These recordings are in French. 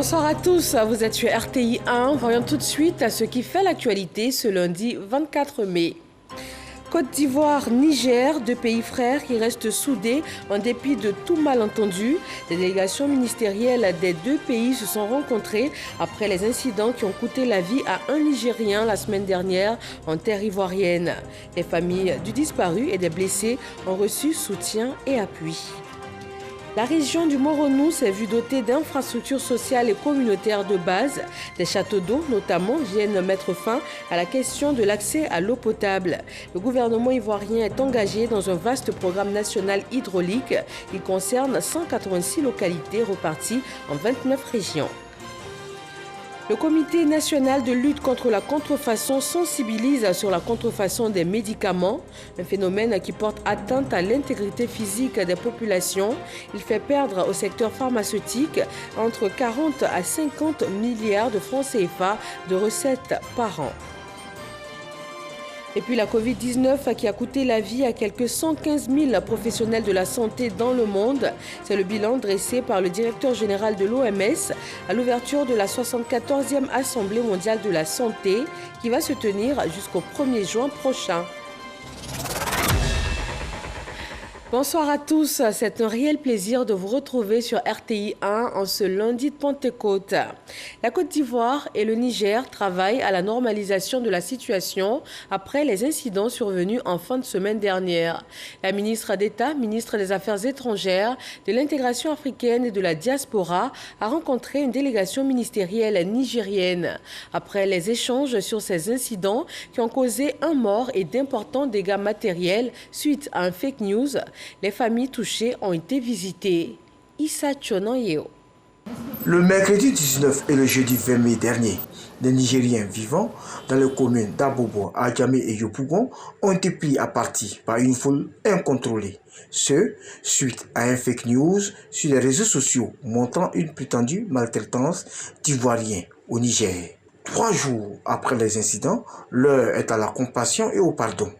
Bonsoir à tous, vous êtes sur RTI 1. Voyons tout de suite à ce qui fait l'actualité ce lundi 24 mai. Côte d'Ivoire, Niger, deux pays frères qui restent soudés en dépit de tout malentendu. Les délégations ministérielles des deux pays se sont rencontrées après les incidents qui ont coûté la vie à un Nigérien la semaine dernière en terre ivoirienne. Les familles du disparu et des blessés ont reçu soutien et appui. La région du Moronou s'est vue dotée d'infrastructures sociales et communautaires de base. Des châteaux d'eau, notamment, viennent mettre fin à la question de l'accès à l'eau potable. Le gouvernement ivoirien est engagé dans un vaste programme national hydraulique. Il concerne 186 localités reparties en 29 régions. Le Comité national de lutte contre la contrefaçon sensibilise sur la contrefaçon des médicaments, un phénomène qui porte atteinte à l'intégrité physique des populations. Il fait perdre au secteur pharmaceutique entre 40 à 50 milliards de francs CFA de recettes par an. Et puis la Covid-19 qui a coûté la vie à quelques 115 000 professionnels de la santé dans le monde. C'est le bilan dressé par le directeur général de l'OMS à l'ouverture de la 74e Assemblée mondiale de la santé qui va se tenir jusqu'au 1er juin prochain. Bonsoir à tous, c'est un réel plaisir de vous retrouver sur RTI 1 en ce lundi de Pentecôte. La Côte d'Ivoire et le Niger travaillent à la normalisation de la situation après les incidents survenus en fin de semaine dernière. La ministre d'État, ministre des Affaires étrangères, de l'intégration africaine et de la diaspora a rencontré une délégation ministérielle nigérienne. Après les échanges sur ces incidents qui ont causé un mort et d'importants dégâts matériels suite à un fake news, les familles touchées ont été visitées. Issa Chonanyeo. Le mercredi 19 et le jeudi 20 mai dernier, les Nigériens vivant dans les communes d'Abobo, Adjamé et Yopougon ont été pris à partie par une foule incontrôlée. Ce, suite à un fake news sur les réseaux sociaux montrant une prétendue maltraitance d'Ivoiriens au Niger. 3 jours après les incidents, l'heure est à la compassion et au pardon.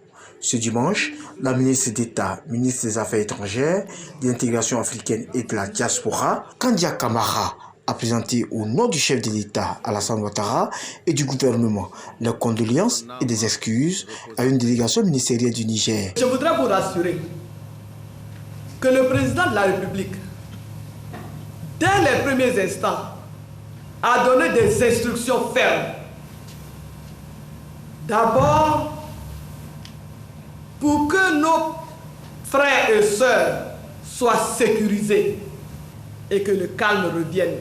Ce dimanche, la ministre d'État, ministre des Affaires étrangères, de l'intégration africaine et de la diaspora, Kandia Kamara, a présenté au nom du chef de l'État, Alassane Ouattara, et du gouvernement les condoléances et des excuses à une délégation ministérielle du Niger. Je voudrais vous rassurer que le président de la République, dès les premiers instants, a donné des instructions fermes. D'abord, pour que nos frères et sœurs soient sécurisés et que le calme revienne.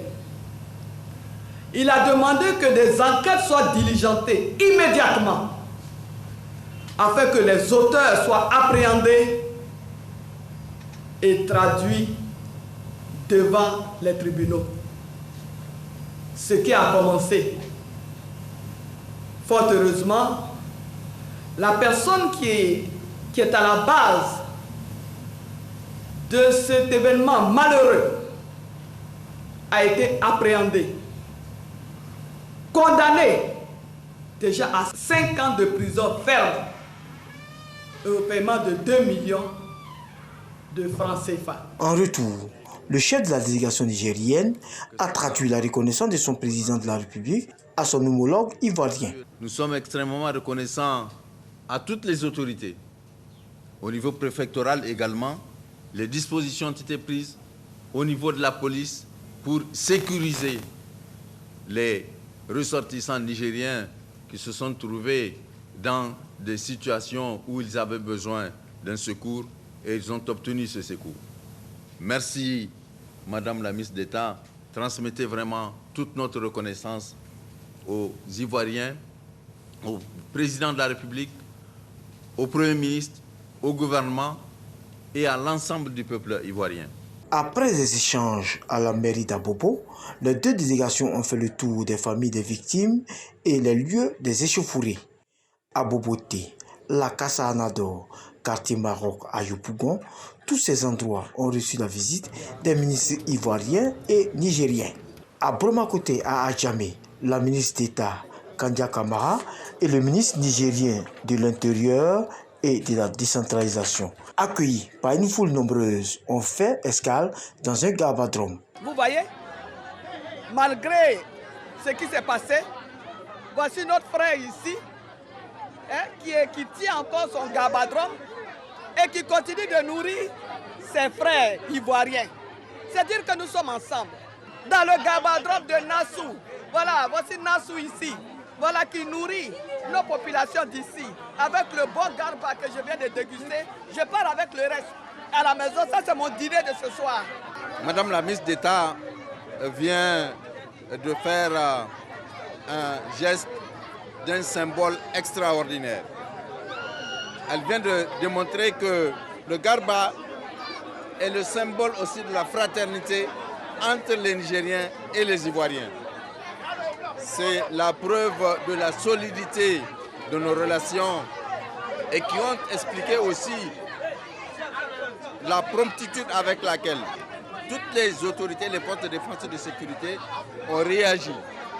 Il a demandé que des enquêtes soient diligentées immédiatement afin que les auteurs soient appréhendés et traduits devant les tribunaux. Ce qui a commencé. Fort heureusement, la personne qui est à la base de cet événement malheureux a été appréhendée, condamnée déjà à 5 ans de prison ferme et au paiement de 2 millions de francs CFA. En retour, le chef de la délégation nigérienne a traduit la reconnaissance de son président de la République à son homologue ivoirien. Nous sommes extrêmement reconnaissants à toutes les autorités. Au niveau préfectoral également, les dispositions ont été prises au niveau de la police pour sécuriser les ressortissants nigériens qui se sont trouvés dans des situations où ils avaient besoin d'un secours et ils ont obtenu ce secours. Merci, Madame la ministre d'État. Transmettez vraiment toute notre reconnaissance aux Ivoiriens, au président de la République, au Premier ministre, au gouvernement et à l'ensemble du peuple ivoirien. Après les échanges à la mairie d'Abobo, les deux délégations ont fait le tour des familles des victimes et les lieux des échauffourées. À Boboté, la Casa Anador, quartier Maroc à Yopougon, tous ces endroits ont reçu la visite des ministres ivoiriens et nigériens. À Bromakoté, à Adjamé, la ministre d'État Kandia Kamara et le ministre nigérien de l'Intérieur et de la décentralisation, accueillis par une foule nombreuse, ont fait escale dans un gabadrome. Vous voyez, malgré ce qui s'est passé, voici notre frère ici, qui tient encore son gabadrum et qui continue de nourrir ses frères ivoiriens. C'est-à-dire que nous sommes ensemble. Dans le gabadrum de Nassau, voilà, voici Nassau ici, voilà qui nourrit nos populations d'ici. Avec le bon garba que je viens de déguster, je pars avec le reste à la maison. Ça, c'est mon dîner de ce soir. Madame la ministre d'État vient de faire un geste d'un symbole extraordinaire. Elle vient de démontrer que le garba est le symbole aussi de la fraternité entre les Nigériens et les Ivoiriens. C'est la preuve de la solidité de nos relations et qui ont expliqué aussi la promptitude avec laquelle toutes les autorités, les forces de défense et de sécurité ont réagi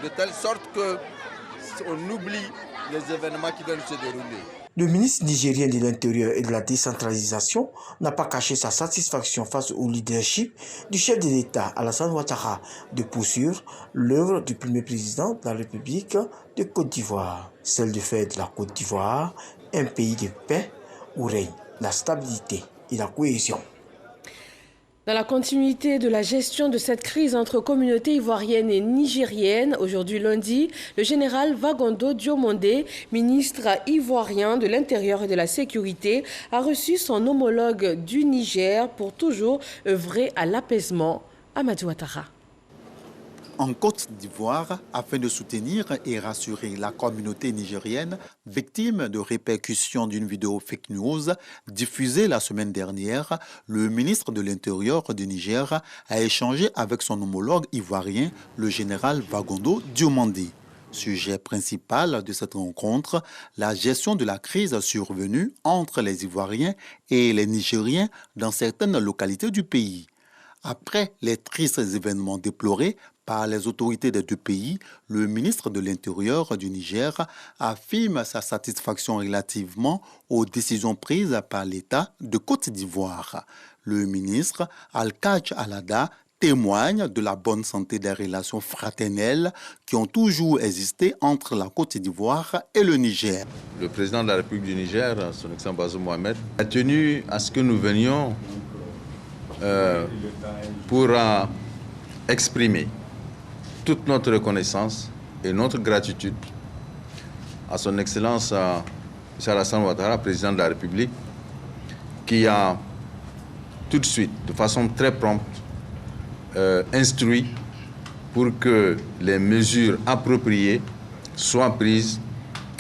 de telle sorte qu'on oublie les événements qui viennent se dérouler. Le ministre nigérien de l'Intérieur et de la décentralisation n'a pas caché sa satisfaction face au leadership du chef de l'État, Alassane Ouattara, de poursuivre l'œuvre du premier président de la République de Côte d'Ivoire, celle de faire de la Côte d'Ivoire un pays de paix où règne la stabilité et la cohésion. Dans la continuité de la gestion de cette crise entre communautés ivoiriennes et nigériennes, aujourd'hui lundi, le général Vagondo Diomandé, ministre ivoirien de l'Intérieur et de la Sécurité, a reçu son homologue du Niger pour toujours œuvrer à l'apaisement. Amadou Ouattara. En Côte d'Ivoire, afin de soutenir et rassurer la communauté nigérienne victime de répercussions d'une vidéo fake news diffusée la semaine dernière, le ministre de l'Intérieur du Niger a échangé avec son homologue ivoirien, le général Vagondo Diomandé. Sujet principal de cette rencontre, la gestion de la crise survenue entre les Ivoiriens et les Nigériens dans certaines localités du pays. Après les tristes événements déplorés par les autorités des deux pays, le ministre de l'Intérieur du Niger affirme sa satisfaction relativement aux décisions prises par l'État de Côte d'Ivoire. Le ministre Al-Kadj Alada témoigne de la bonne santé des relations fraternelles qui ont toujours existé entre la Côte d'Ivoire et le Niger. Le président de la République du Niger, son excellent Bazoum Mohamed, a tenu à ce que nous venions pour exprimer toute notre reconnaissance et notre gratitude à son Excellence M. Alassane Ouattara, président de la République, qui a tout de suite, de façon très prompte, instruit pour que les mesures appropriées soient prises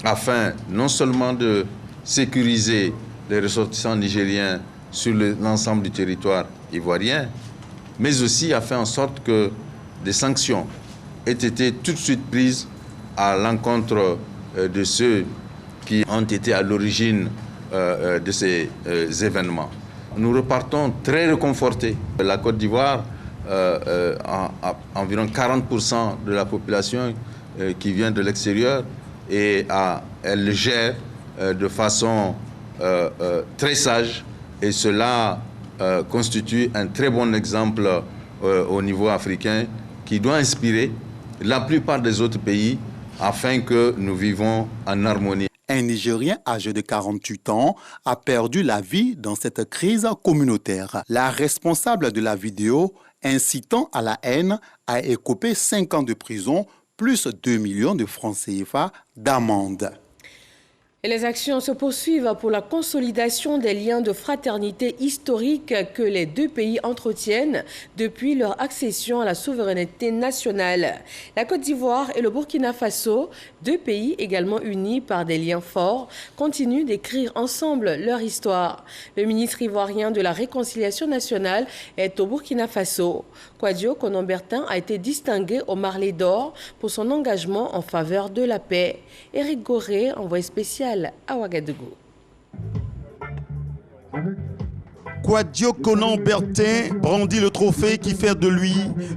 afin non seulement de sécuriser les ressortissants nigériens sur l'ensemble du territoire ivoirien, mais aussi à faire en sorte que des sanctions aient été tout de suite prises à l'encontre de ceux qui ont été à l'origine de ces événements. Nous repartons très réconfortés. La Côte d'Ivoire a environ 40% de la population qui vient de l'extérieur et elle le gère de façon très sage et cela constitue un très bon exemple au niveau africain qui doit inspirer la plupart des autres pays afin que nous vivons en harmonie. Un Nigérien âgé de 48 ans a perdu la vie dans cette crise communautaire. La responsable de la vidéo incitant à la haine a écopé 5 ans de prison plus 2 millions de francs CFA d'amende. Et les actions se poursuivent pour la consolidation des liens de fraternité historique que les deux pays entretiennent depuis leur accession à la souveraineté nationale. La Côte d'Ivoire et le Burkina Faso, deux pays également unis par des liens forts, continuent d'écrire ensemble leur histoire. Le ministre ivoirien de la Réconciliation nationale est au Burkina Faso. Kouadio Konombertin a été distingué au Marley d'Or pour son engagement en faveur de la paix. Éric Goré, envoyé spécial à Ouagadougou. Kouadio Konan Bertin brandit le trophée qui fait de lui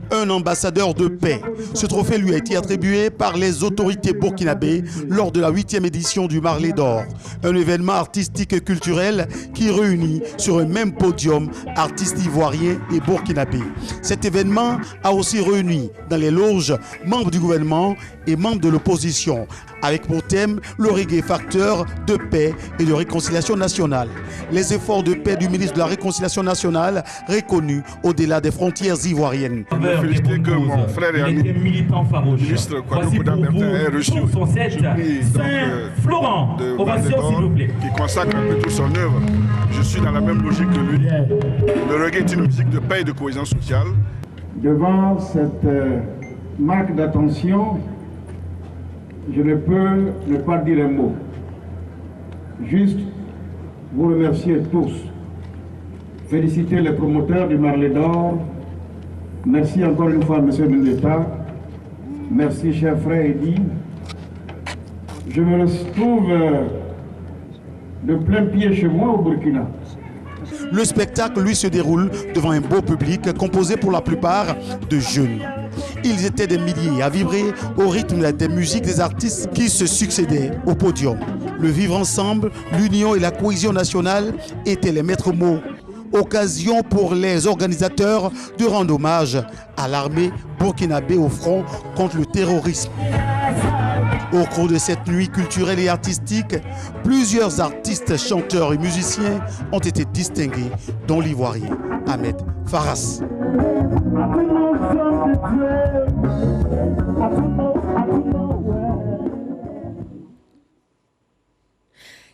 un ambassadeur de paix. Ce trophée lui a été attribué par les autorités burkinabées lors de la 8e édition du Marley d'Or, un événement artistique et culturel qui réunit sur un même podium artistes ivoiriens et burkinabés. Cet événement a aussi réuni dans les loges membres du gouvernement et membres de l'opposition, avec pour thème le reggae facteur de paix et de réconciliation nationale. Les efforts de paix du ministre de la Réconciliation nationale reconnus au-delà des frontières ivoiriennes. Je veux féliciter que mon frère et ami, le ministre Kouadio Konan Bertin, ait reçu le prix de Marley d'Or qui consacre un peu toute son œuvre. Je suis dans la même logique que lui. Le reggae est une musique de paix et de cohésion sociale. Devant cette marque d'attention, je ne peux ne pas dire un mot. Juste vous remercier tous. Féliciter les promoteurs du Marley d'Or. Merci encore une fois, Monsieur le ministre d'État. Merci, cher frère Eddy. Je me retrouve de plein pied chez moi au Burkina. Le spectacle, lui, se déroule devant un beau public composé pour la plupart de jeunes. Ils étaient des milliers à vibrer au rythme des musiques des artistes qui se succédaient au podium. Le vivre ensemble, l'union et la cohésion nationale étaient les maîtres mots. Occasion pour les organisateurs de rendre hommage à l'armée burkinabé au front contre le terrorisme. Au cours de cette nuit culturelle et artistique, plusieurs artistes, chanteurs et musiciens ont été distingués, dont l'Ivoirien Ahmed Faras.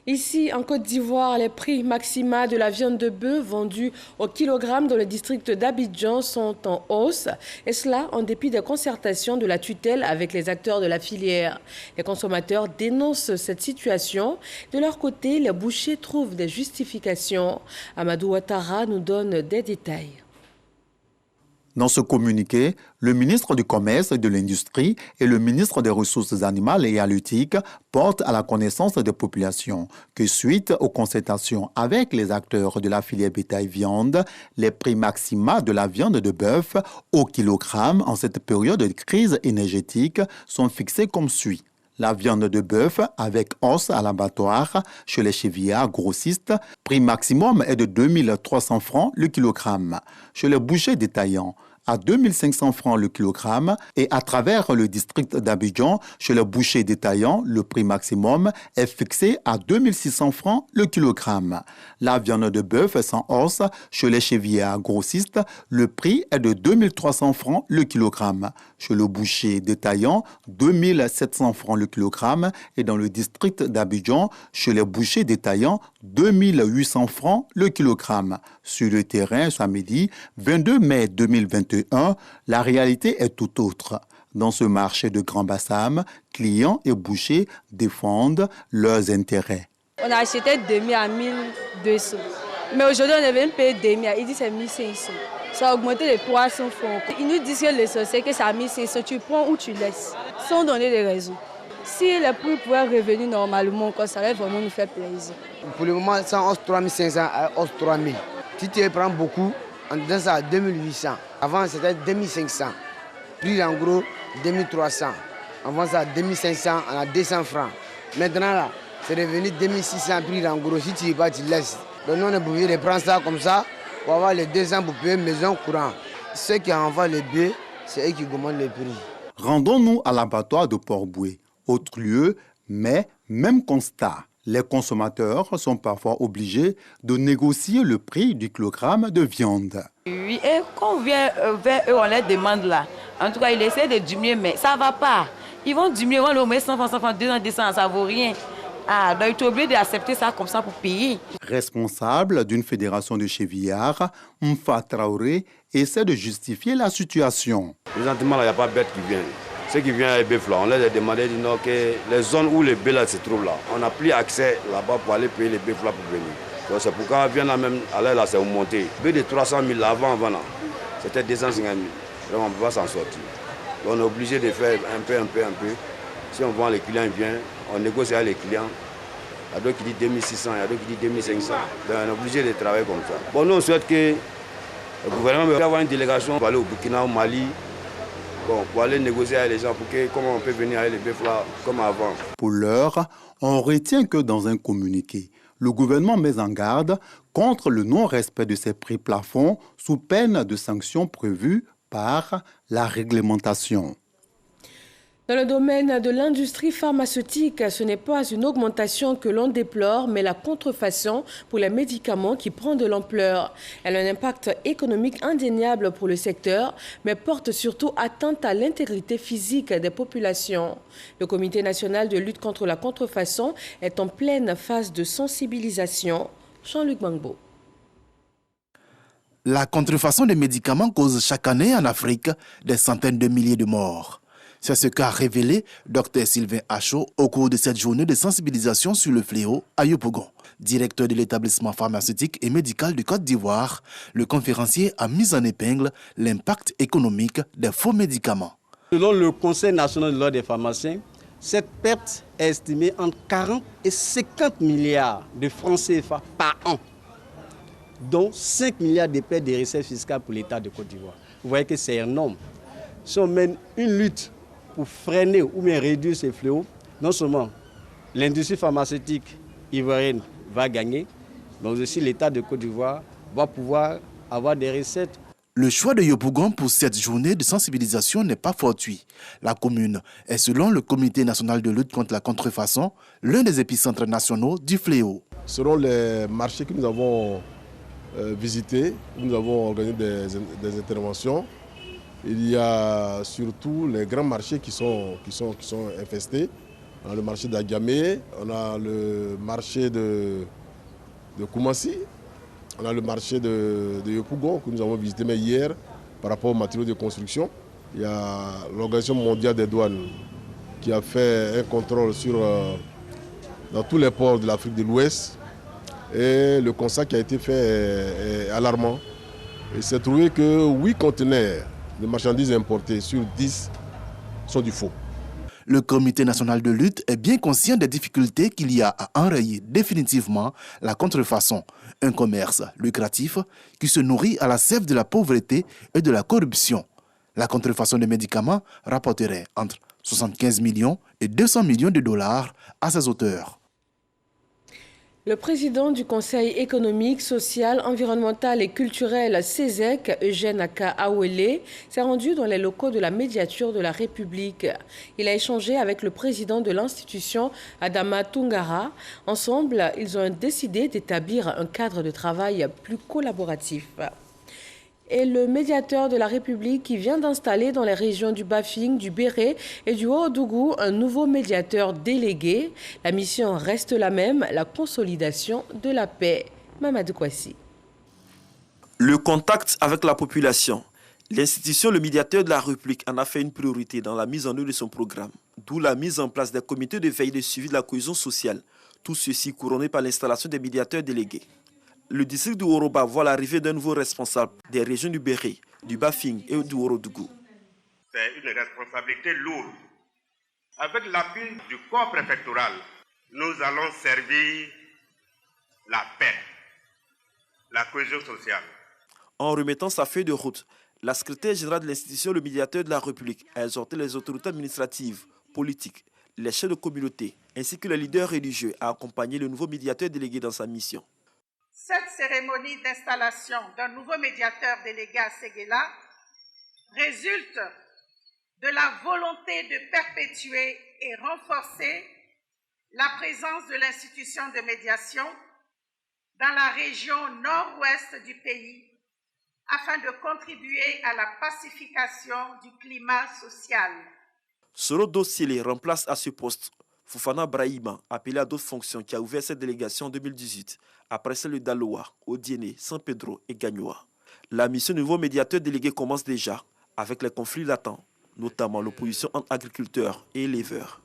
Ici, en Côte d'Ivoire, les prix maxima de la viande de bœuf vendue au kilogramme dans le district d'Abidjan sont en hausse, et cela en dépit des concertations de la tutelle avec les acteurs de la filière. Les consommateurs dénoncent cette situation. De leur côté, les bouchers trouvent des justifications. Amadou Ouattara nous donne des détails. Dans ce communiqué, le ministre du Commerce et de l'Industrie et le ministre des Ressources animales et halieutiques portent à la connaissance des populations que suite aux concertations avec les acteurs de la filière bétail-viande, les prix maxima de la viande de bœuf au kilogramme en cette période de crise énergétique sont fixés comme suit. La viande de bœuf avec os à l'abattoir chez les chevillards grossistes, prix maximum est de 2300 francs le kilogramme. Chez les bouchers détaillants, à 2500 francs le kilogramme et à travers le district d'Abidjan, chez les bouchers détaillants, le prix maximum est fixé à 2600 francs le kilogramme. La viande de bœuf sans os, chez les chevillards grossistes, le prix est de 2300 francs le kilogramme. Chez le boucher détaillant, 2700 francs le kilogramme et dans le district d'Abidjan, chez les bouchers détaillants, 2800 francs le kilogramme. Sur le terrain, samedi 22 mai 2021, la réalité est tout autre. Dans ce marché de Grand Bassam, clients et bouchers défendent leurs intérêts. On a acheté 2000 à 1200. Mais aujourd'hui, on est venu payer 2000. Ils disent que c'est 1500. Ça a augmenté de 300 francs. Ils nous disent que les sorciers, que c'est à 1500. Tu prends ou tu laisses, sans donner des raisons. Si les prix pouvaient revenir normalement, ça va vraiment nous faire plaisir. Pour le moment, ça entre 3500 à 3000. Si tu prends beaucoup, on donne ça à 2800. Avant, c'était 2500. Prix en gros, 2300. Avant ça, 2500, on a 200 francs. Maintenant, là, c'est devenu 2600 prix en gros. Si tu ne veux pas, tu laisses. Donc, nous, on est obligé de prendre ça comme ça pour avoir les 200 pour payer maison courante. Ceux qui envoient les bœufs, c'est eux qui commandent les prix. Rendons-nous à l'abattoir de Port-Boué. Autre lieu, mais même constat. Les consommateurs sont parfois obligés de négocier le prix du kilogramme de viande. Oui, et quand on vient vers eux, on les demande là. En tout cas, ils essaient de diminuer, mais ça ne va pas. Ils vont diminuer, ils vont le mettre 100 francs, 100 francs, 200, 200, ça ne vaut rien. Ah, donc tu es obligé d'accepter ça comme ça pour payer. Responsable d'une fédération de chevillards, Mfa Traoré essaie de justifier la situation. Présentement, il n'y a pas de bêtes qui viennent. Ceux qui viennent avec les bœufs là, on les a demandé que les zones où les bœufs là se trouvent là, on n'a plus accès là-bas pour aller payer les bœufs là pour venir. Donc c'est pourquoi vient là même, aller là c'est augmenté. Bœuf de 300 000 avant là, c'était 250 000. Donc on ne peut pas s'en sortir. Donc on est obligé de faire un peu. Si on vend, les clients viennent, on négocie avec les clients Il y a d'autres qui disent 2600, il y a d'autres qui disent 2500. Donc on est obligé de travailler comme ça. Bon, nous on souhaite que le gouvernement va avoir une délégation pour aller au Burkina, au Mali, bon, pour aller négocier avec les gens, pour que, comment on peut venir avec les bœufs là comme avant. Pour l'heure, on retient que dans un communiqué, le gouvernement met en garde contre le non-respect de ces prix plafonds sous peine de sanctions prévues par la réglementation. Dans le domaine de l'industrie pharmaceutique, ce n'est pas une augmentation que l'on déplore, mais la contrefaçon pour les médicaments qui prend de l'ampleur. Elle a un impact économique indéniable pour le secteur, mais porte surtout atteinte à l'intégrité physique des populations. Le Comité national de lutte contre la contrefaçon est en pleine phase de sensibilisation. Jean-Luc Mangbo. La contrefaçon des médicaments cause chaque année en Afrique des centaines de milliers de morts. C'est ce qu'a révélé Dr Sylvain Acho au cours de cette journée de sensibilisation sur le fléau à Yopougon. Directeur de l'établissement pharmaceutique et médical de Côte d'Ivoire, le conférencier a mis en épingle l'impact économique des faux médicaments. Selon le Conseil national de l'ordre des pharmaciens, cette perte est estimée entre 40 et 50 milliards de francs CFA par an, dont 5 milliards de pertes de recettes fiscales pour l'État de Côte d'Ivoire. Vous voyez que c'est énorme. Si on mène une lutte pour freiner ou bien réduire ces fléaux, non seulement l'industrie pharmaceutique ivoirienne va gagner, mais aussi l'État de Côte d'Ivoire va pouvoir avoir des recettes. Le choix de Yopougon pour cette journée de sensibilisation n'est pas fortuit. La commune est, selon le Comité national de lutte contre la contrefaçon, l'un des épicentres nationaux du fléau. Selon les marchés que nous avons visités, nous avons organisé des interventions. Il y a surtout les grands marchés qui sont infestés. On a le marché d'Agamé, on a le marché de Koumassi, on a le marché de Yopougon que nous avons visité hier par rapport aux matériaux de construction. Il y a l'Organisation mondiale des douanes qui a fait un contrôle dans tous les ports de l'Afrique de l'Ouest. Et le constat qui a été fait est alarmant. Il s'est trouvé que 8 conteneurs de marchandises importées sur 10 sont du faux. Le Comité national de lutte est bien conscient des difficultés qu'il y a à enrayer définitivement la contrefaçon, un commerce lucratif qui se nourrit à la sève de la pauvreté et de la corruption. La contrefaçon des médicaments rapporterait entre 75 millions et 200 millions de dollars à ses auteurs. Le président du Conseil économique, social, environnemental et culturel CESEC, Eugène Aka Awele, s'est rendu dans les locaux de la médiature de la République. Il a échangé avec le président de l'institution, Adama Tungara. Ensemble, ils ont décidé d'établir un cadre de travail plus collaboratif. Et le médiateur de la République qui vient d'installer dans les régions du Bafing, du Béré et du Haut-Dougou un nouveau médiateur délégué. La mission reste la même, la consolidation de la paix. Mamadou Kwasi. Le contact avec la population. L'institution, le médiateur de la République, en a fait une priorité dans la mise en œuvre de son programme, d'où la mise en place des comités de veille de suivi de la cohésion sociale, tout ceci couronné par l'installation des médiateurs délégués. Le district du Woroba voit l'arrivée d'un nouveau responsable des régions du Béré, du Bafing et du Worodougou. C'est une responsabilité lourde. Avec l'appui du corps préfectoral, nous allons servir la paix, la cohésion sociale. En remettant sa feuille de route, la secrétaire générale de l'institution, le médiateur de la République, a exhorté les autorités administratives, politiques, les chefs de communauté, ainsi que les leaders religieux à accompagner le nouveau médiateur délégué dans sa mission. Cette cérémonie d'installation d'un nouveau médiateur délégué à Séguéla résulte de la volonté de perpétuer et renforcer la présence de l'institution de médiation dans la région nord-ouest du pays afin de contribuer à la pacification du climat social. Sorodo Sile remplace à ce poste Fofana Brahima, appelé à d'autres fonctions, qui a ouvert cette délégation en 2018, après celle de Daloa, Odiéné, San Pedro et Gagnoa. La mission du nouveau médiateur délégué commence déjà avec les conflits latents, notamment l'opposition entre agriculteurs et éleveurs.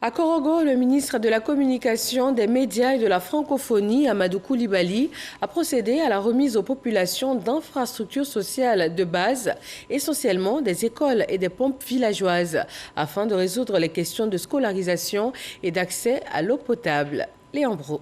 À Korogo, le ministre de la Communication, des Médias et de la Francophonie, Amadou Koulibaly, a procédé à la remise aux populations d'infrastructures sociales de base, essentiellement des écoles et des pompes villageoises, afin de résoudre les questions de scolarisation et d'accès à l'eau potable. Léon Bro.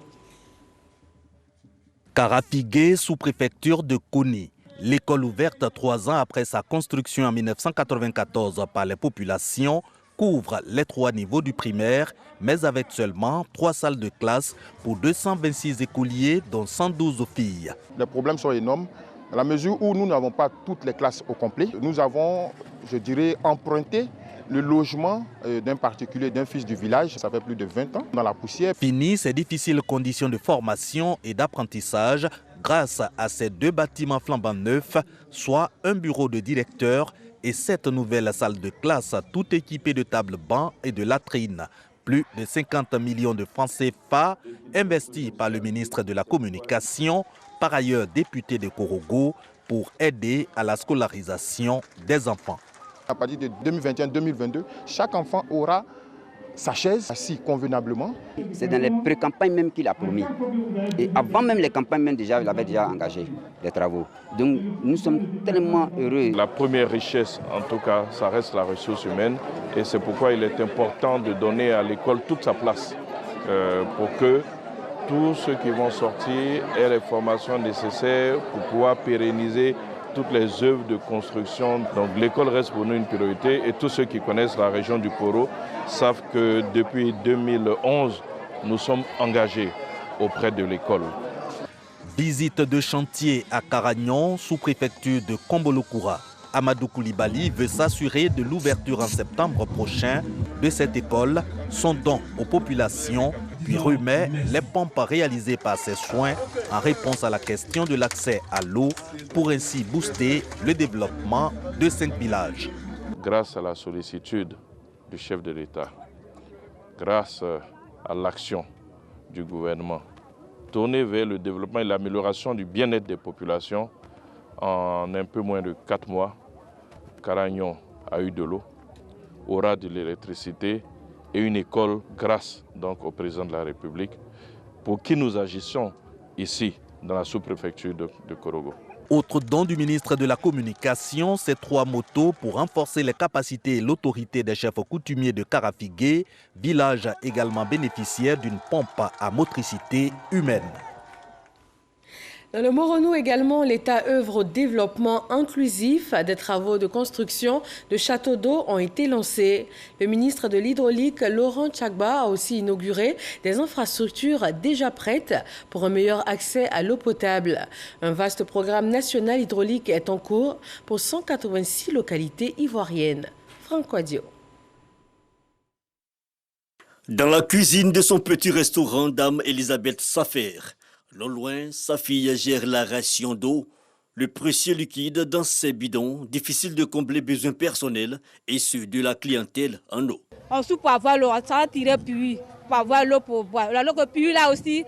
Karafigué, sous-préfecture de Koni. L'école ouverte 3 ans après sa construction en 1994 par les populations couvre les 3 niveaux du primaire, mais avec seulement 3 salles de classe pour 226 écoliers, dont 112 filles. Les problèmes sont énormes, à la mesure où nous n'avons pas toutes les classes au complet. Nous avons, je dirais, emprunté le logement d'un particulier, d'un fils du village, ça fait plus de 20 ans, dans la poussière. Fini ces difficiles conditions de formation et d'apprentissage grâce à ces 2 bâtiments flambant neufs, soit un bureau de directeur et 7 nouvelles salles de classe, toutes équipées de tables bancs et de latrines. Plus de 50 millions de francs CFA investis par le ministre de la Communication, par ailleurs député de Korogo, pour aider à la scolarisation des enfants. À partir de 2021-2022, chaque enfant aura sa chaise assis convenablement. C'est dans les pré-campagnes même qu'il a promis. Et avant même les campagnes, même déjà, il avait déjà engagé les travaux. Donc nous sommes tellement heureux. La première richesse, en tout cas, ça reste la ressource humaine. Et c'est pourquoi il est important de donner à l'école toute sa place pour que tous ceux qui vont sortir aient les formations nécessaires pour pouvoir pérenniser toutes les œuvres de construction. Donc l'école reste pour nous une priorité et tous ceux qui connaissent la région du Koro savent que depuis 2011, nous sommes engagés auprès de l'école. Visite de chantier à Karagnon, sous-préfecture de Kombolokura. Amadou Koulibaly veut s'assurer de l'ouverture en septembre prochain de cette école, son don aux populations, puis remet les pompes réalisées par ses soins en réponse à la question de l'accès à l'eau pour ainsi booster le développement de 5 villages. Grâce à la sollicitude du chef de l'État, grâce à l'action du gouvernement, tournée vers le développement et l'amélioration du bien-être des populations, en un peu moins de 4 mois, Karagnon a eu de l'eau, aura de l'électricité et une école grâce donc au président de la République pour qui nous agissons ici dans la sous-préfecture de Korogo. Autre don du ministre de la Communication, ces 3 motos pour renforcer les capacités et l'autorité des chefs coutumiers de Karafigué, village également bénéficiaire d'une pompe à motricité humaine. Dans le Moronou également, l'État œuvre au développement inclusif. Des travaux de construction de châteaux d'eau ont été lancés. Le ministre de l'Hydraulique, Laurent Tchagba, a aussi inauguré des infrastructures déjà prêtes pour un meilleur accès à l'eau potable. Un vaste programme national hydraulique est en cours pour 186 localités ivoiriennes. Franck Adio. Dans la cuisine de son petit restaurant, Dame Elisabeth Safer, non loin, sa fille gère la ration d'eau, le précieux liquide dans ses bidons, difficile de combler besoins personnels et ceux de la clientèle en eau. On soupe pour avoir l'eau, ça va tirer puis pour avoir l'eau pour boire. La l'eau puis là aussi,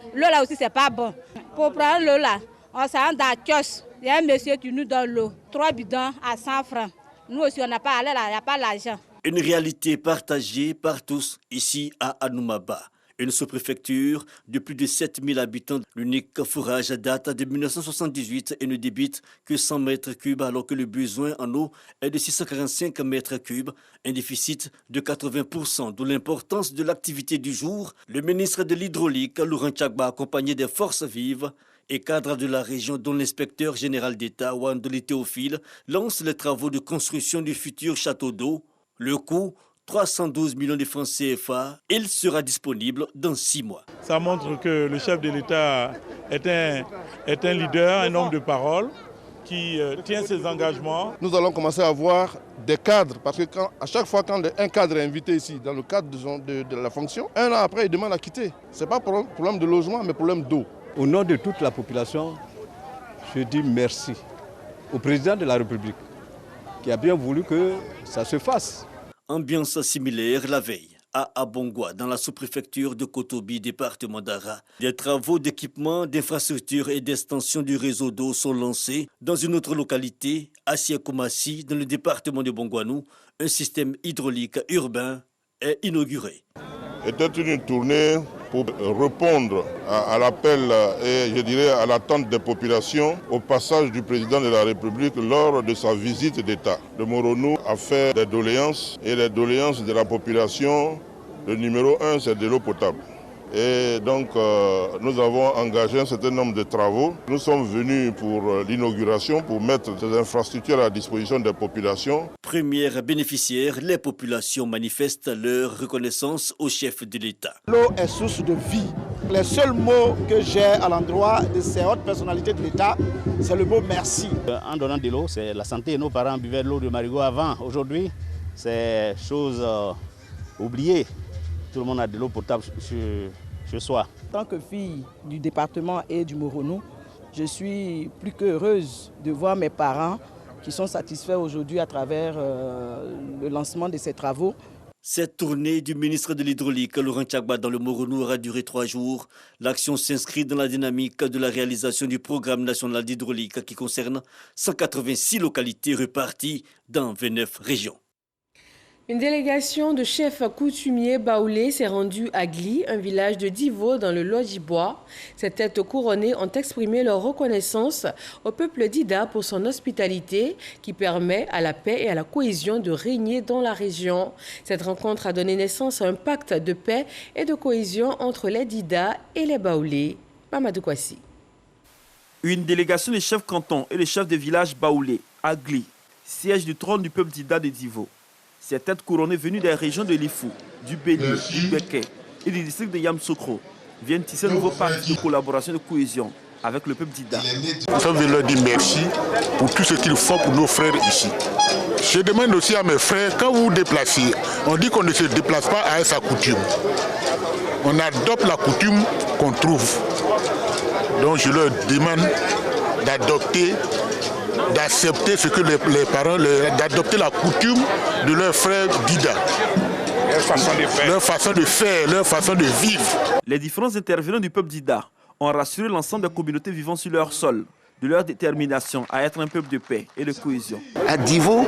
c'est pas bon. Pour prendre l'eau là, on s'en dans la kiosque. Il y a un monsieur qui nous donne l'eau, 3 bidons à 100 francs. Nous aussi, on n'a pas l'argent. Une réalité partagée par tous ici à Anoumaba. Une sous-préfecture de plus de 7000 habitants. L'unique forage date de 1978 et ne débite que 100 mètres cubes alors que le besoin en eau est de 645 mètres cubes. Un déficit de 80%, d'où l'importance de l'activité du jour. Le ministre de l'Hydraulique, Laurent Tchagba, accompagné des forces vives et cadres de la région dont l'inspecteur général d'État, Wandoli Théophile, lance les travaux de construction du futur château d'eau. Le coût 312 millions de francs CFA, il sera disponible dans 6 mois. Ça montre que le chef de l'État est un leader, un homme de parole qui tient ses engagements. Nous allons commencer à avoir des cadres, parce que à chaque fois quand un cadre est invité ici, dans le cadre de la fonction, un an après il demande à quitter. Ce n'est pas problème de logement, mais problème d'eau. Au nom de toute la population, je dis merci au président de la République qui a bien voulu que ça se fasse. Ambiance similaire la veille à Abongwa, dans la sous-préfecture de Kotobi, département d'Ara. Des travaux d'équipement, d'infrastructures et d'extension du réseau d'eau sont lancés dans une autre localité, à Siakomassi, dans le département de Bongwanou. Un système hydraulique urbain est inauguré. était une tournée pour répondre à l'appel et je dirais à l'attente des populations au passage du président de la République lors de sa visite d'État. Le Moronou a fait des doléances et les doléances de la population, le numéro 1 c'est de l'eau potable. Et donc nous avons engagé un certain nombre de travaux. Nous sommes venus pour l'inauguration, pour mettre ces infrastructures à la disposition des populations. Première bénéficiaire, les populations manifestent leur reconnaissance au chef de l'État. L'eau est source de vie. Les seuls mots que j'ai à l'endroit de ces hautes personnalités de l'État, c'est le mot merci. En donnant de l'eau, c'est la santé. Nos parents buvaient de l'eau de marigot avant. Aujourd'hui, c'est chose oubliée. Tout le monde a de l'eau potable chez soi. En tant que fille du département et du Moronou, je suis plus qu'heureuse de voir mes parents qui sont satisfaits aujourd'hui à travers le lancement de ces travaux. Cette tournée du ministre de l'Hydraulique, Laurent Tchagba, dans le Moronou aura duré 3 jours. L'action s'inscrit dans la dynamique de la réalisation du programme national d'hydraulique qui concerne 186 localités réparties dans 29 régions. Une délégation de chefs coutumiers baoulés s'est rendue à Gli, un village de Divo dans le Lodjibois. Ces têtes couronnées ont exprimé leur reconnaissance au peuple d'Ida pour son hospitalité qui permet à la paix et à la cohésion de régner dans la région. Cette rencontre a donné naissance à un pacte de paix et de cohésion entre les Dida et les baoulés. Mamadou Kwasi. Une délégation des chefs cantons et des chefs de village baoulés à Gli, siège du trône du peuple d'Ida de Divo. Ces têtes couronnées venues des régions de l'Ifou, du Béni, du Béké et du district de Yamsoukro viennent tisser un nouveau pacte de collaboration et de cohésion avec le peuple d'Ida. Nous sommes venus leur dire merci pour tout ce qu'ils font pour nos frères ici. Je demande aussi à mes frères, quand vous vous déplacez, on dit qu'on ne se déplace pas à sa coutume. On adopte la coutume qu'on trouve. Donc je leur demande d'accepter ce que les parents, d'adopter la coutume de leurs frères d'Ida. Leur façon de faire, leur façon de vivre. Les différents intervenants du peuple d'Ida ont rassuré l'ensemble des communautés vivant sur leur sol de leur détermination à être un peuple de paix et de cohésion. À Divo,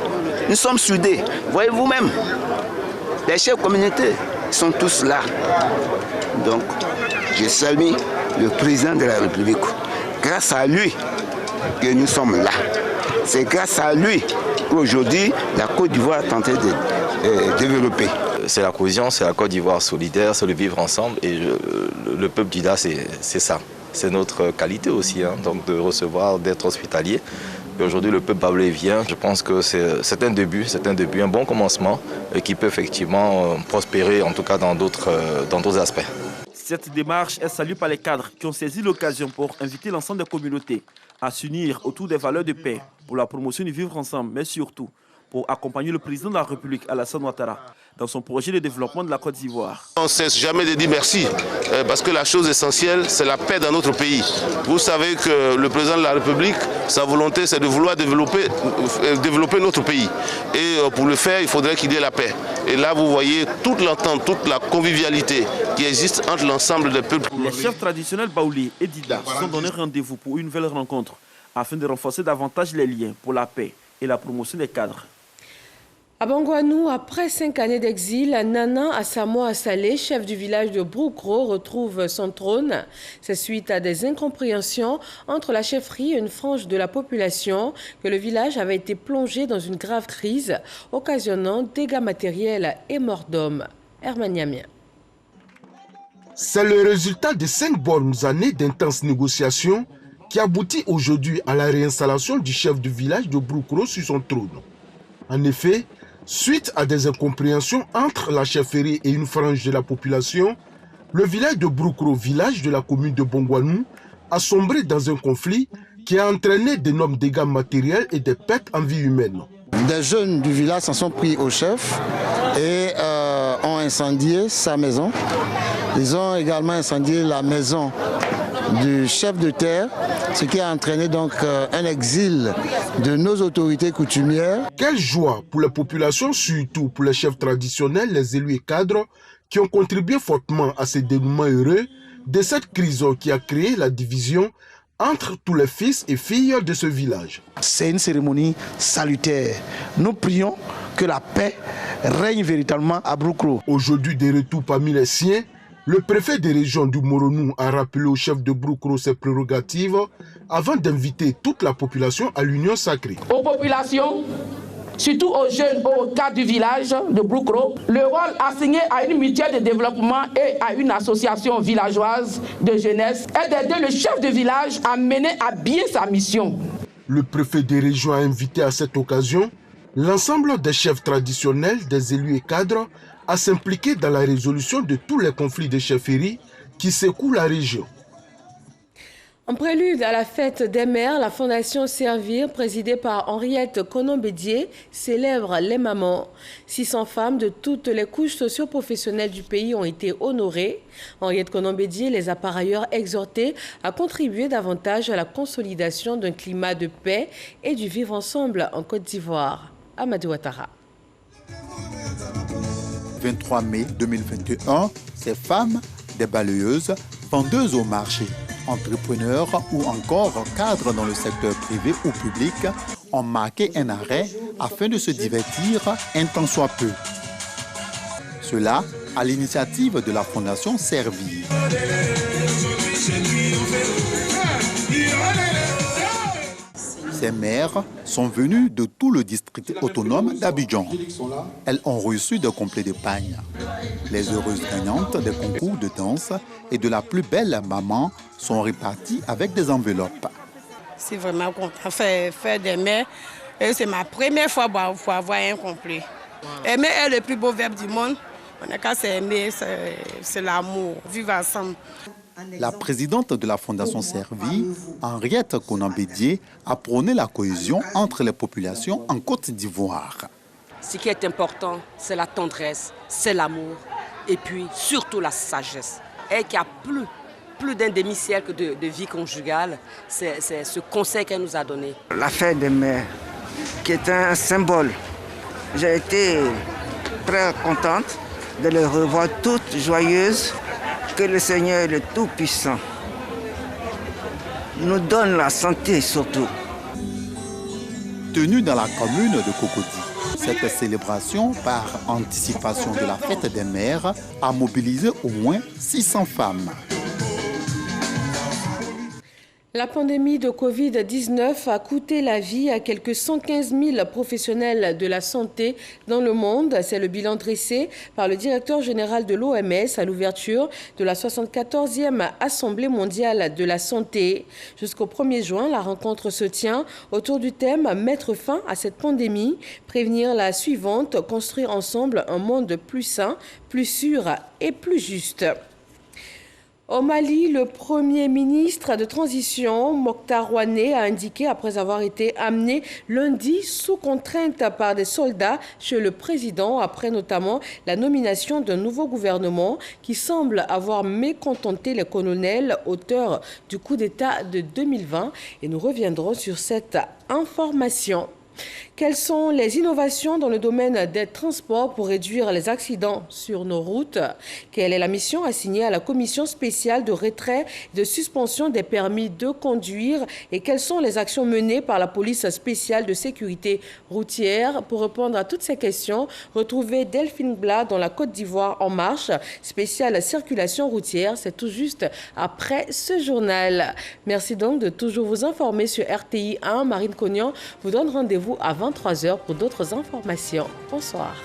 nous sommes soudés. Voyez vous-même, les chefs communautés sont tous là. Donc, je salue le président de la République. Grâce à lui que nous sommes là. C'est grâce à lui qu'aujourd'hui, la Côte d'Ivoire a tenté de développer. C'est la cohésion, c'est la Côte d'Ivoire solidaire, c'est le vivre ensemble. Et le peuple d'Ida, c'est ça. C'est notre qualité aussi, hein, donc de recevoir, d'être hospitalier. Et aujourd'hui, le peuple baoulé vient. Je pense que c'est un début, un bon commencement et qui peut effectivement prospérer, en tout cas dans d'autres aspects. Cette démarche est saluée par les cadres qui ont saisi l'occasion pour inviter l'ensemble des communautés à s'unir autour des valeurs de paix pour la promotion du vivre ensemble, mais surtout pour accompagner le président de la République, Alassane Ouattara, dans son projet de développement de la Côte d'Ivoire. On ne cesse jamais de dire merci, parce que la chose essentielle, c'est la paix dans notre pays. Vous savez que le président de la République, sa volonté, c'est de vouloir développer notre pays. Et pour le faire, il faudrait qu'il y ait la paix. Et là, vous voyez toute l'entente, toute la convivialité qui existe entre l'ensemble des peuples. Les chefs traditionnels baoulés et Dida se sont donné rendez-vous pour une nouvelle rencontre afin de renforcer davantage les liens pour la paix et la promotion des cadres. À Bangouanou, après 5 années d'exil, Nana Asamoah Saleh, chef du village de Broukro, retrouve son trône. C'est suite à des incompréhensions entre la chefferie et une frange de la population que le village avait été plongé dans une grave crise, occasionnant dégâts matériels et morts d'hommes. Herman Niamien. C'est le résultat de 5 bonnes années d'intenses négociations qui aboutit aujourd'hui à la réinstallation du chef du village de Broukro sur son trône. En effet, suite à des incompréhensions entre la chefferie et une frange de la population, le village de Broukro, village de la commune de Bangouanou, a sombré dans un conflit qui a entraîné d'énormes dégâts matériels et des pertes en vie humaine. Des jeunes du village s'en sont pris au chef et ont incendié sa maison. Ils ont également incendié la maison du chef de terre, ce qui a entraîné donc un exil de nos autorités coutumières. Quelle joie pour la population, surtout pour les chefs traditionnels, les élus et cadres qui ont contribué fortement à ce dénouement heureux de cette crise qui a créé la division entre tous les fils et filles de ce village. C'est une cérémonie salutaire. Nous prions que la paix règne véritablement à Broukro. Aujourd'hui, de retour parmi les siens, le préfet des régions du Moronou a rappelé au chef de Broukro ses prérogatives avant d'inviter toute la population à l'union sacrée. Aux populations, surtout aux jeunes, au cadre du village de Broukro, le rôle assigné à une mutuelle de développement et à une association villageoise de jeunesse est d'aider le chef de village à mener à bien sa mission. Le préfet des régions a invité à cette occasion l'ensemble des chefs traditionnels, des élus et cadres à s'impliquer dans la résolution de tous les conflits de chefferie qui secouent la région. En prélude à la fête des mères, la Fondation Servir, présidée par Henriette Konon-Bédié, célèbre les mamans. 600 femmes de toutes les couches socio-professionnelles du pays ont été honorées. Henriette Konon-Bédié les a par ailleurs exhortées à contribuer davantage à la consolidation d'un climat de paix et du vivre ensemble en Côte d'Ivoire. Amadou Ouattara. 23 mai 2021, ces femmes, des balayeuses, vendeuses au marché, entrepreneurs ou encore cadres dans le secteur privé ou public, ont marqué un arrêt afin de se divertir un temps soit peu. Cela à l'initiative de la Fondation Servir. Ces mères sont venues de tout le district autonome d'Abidjan. Elles ont reçu des complets de pagne. Les heureuses gagnantes des concours de danse et de la plus belle maman sont réparties avec des enveloppes. C'est vraiment content faire des mères. Et c'est ma première fois pour avoir un complet. Aimer est le plus beau verbe du monde. On n'a qu'à s'aimer, c'est l'amour, vivre ensemble. La présidente de la Fondation Servir, Henriette Konon-Bédié, a prôné la cohésion entre les populations en Côte d'Ivoire. Ce qui est important, c'est la tendresse, c'est l'amour et puis surtout la sagesse. Et qu'il y a plus d'un demi-siècle de vie conjugale, c'est ce conseil qu'elle nous a donné. La fête des mères, qui est un symbole. J'ai été très contente de les revoir toutes joyeuses. Que le Seigneur, le Tout-Puissant, nous donne la santé surtout. Tenue dans la commune de Cocody, cette célébration par anticipation de la fête des mères a mobilisé au moins 600 femmes. La pandémie de Covid-19 a coûté la vie à quelques 115 000 professionnels de la santé dans le monde. C'est le bilan dressé par le directeur général de l'OMS à l'ouverture de la 74e Assemblée mondiale de la santé. Jusqu'au 1er juin, la rencontre se tient autour du thème « Mettre fin à cette pandémie, prévenir la suivante, construire ensemble un monde plus sain, plus sûr et plus juste ». Au Mali, le Premier ministre de transition, Mokhtar Ouané, a indiqué, après avoir été amené lundi sous contrainte par des soldats chez le président, après notamment la nomination d'un nouveau gouvernement qui semble avoir mécontenté les colonels auteurs du coup d'État de 2020. Et nous reviendrons sur cette information. Quelles sont les innovations dans le domaine des transports pour réduire les accidents sur nos routes? Quelle est la mission assignée à la commission spéciale de retrait et de suspension des permis de conduire? Et quelles sont les actions menées par la police spéciale de sécurité routière? Pour répondre à toutes ces questions, retrouvez Delphine Blas dans la Côte d'Ivoire en marche, spéciale circulation routière. C'est tout juste après ce journal. Merci donc de toujours vous informer sur RTI 1. Marine Cognan vous donne rendez-vous à 23h pour d'autres informations. Bonsoir.